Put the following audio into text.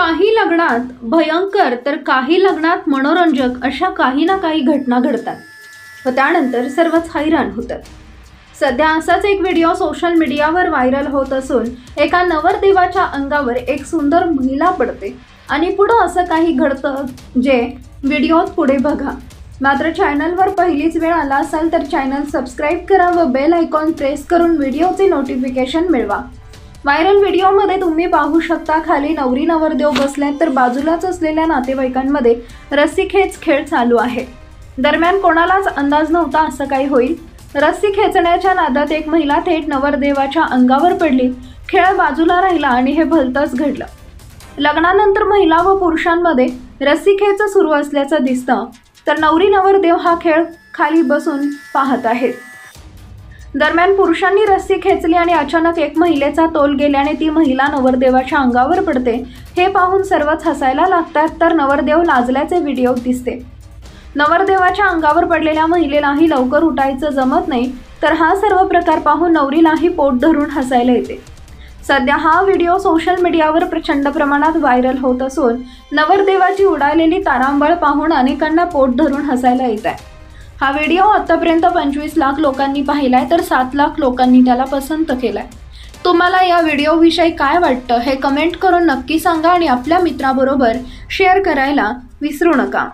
काही लग्नात भयंकर तर काही लग्नात मनोरंजक अशा काही ना काही घटना घडतात व त्यानंतर सर्वच हैराण होतात। सध्या असाच एक व्हिडिओ सोशल मीडियावर व्हायरल होत असून एका नवरदेवाच्या अंगावर एक सुंदर महिला पडते आणि पुढे असं काही घडतं जे व्हिडिओत पुढे बघा। मात्र चॅनलवर पहिलीच वेळ आला असाल तर चॅनल सबस्क्राइब करा व बेल आयकॉन प्रेस करून व्हिडिओचे नोटिफिकेशन मिळवा। व्हायरल व्हिडिओमध्ये तुम्ही पाहू शकता खाली नवरी नवरदेव बसलेत तर बाजूलाच असलेल्या नातेवाईकांमध्ये रस्सीखेच खेळ चालू आहे। दरम्यान कोणालाच अंदाज नव्हता असं काही होईल। रस्सी खेचण्याच्या नादात एक महिला थेट नवरदेवाच्या अंगावर पडली। खेळ बाजूला राहिला आणि हे भलतंच घडलं। लग्नानंतर महिला व पुरुषांमध्ये रस्सीखेच सुरू असल्याचं दिसतं तर नवरी नवरदेव हा खेळ खाली बसून पाहत आहेत। दरम्यान पुरुषांनी रस्सी खेचली आणि अचानक एक महिलेचा तोल गेल्याने ती महिला नवरदेवाच्या अंगावर पडते। हे पाहून सर्वच हसायला लागतात तर नवरदेव लाजल्याचे व्हिडिओ दिसते। नवरदेवाच्या अंगावर पडलेल्या महिलेलाही लवकर उठायचं जमत नाही तर हा सर्व प्रकार पाहून नवरीलाही पोट धरून हसायला येते। सध्या हा व्हिडिओ सोशल मीडियावर प्रचंड प्रमाणात व्हायरल होत असून नवरदेवाची उडालेली तारांबळ पाहून अनेकांना पोट धरून हसायला येत आहे। हा व्हिडिओ आतापर्यंत 25 लाख लोकांनी पाहिलाय तर 7 लाख लोकांनी त्याला पसंत केलाय। तुम्हाला या व्हिडिओविषयी काय वाटतं हे कमेंट करून नक्की सांगा आणि आपल्या मित्राबरोबर शेअर करायला विसरू नका।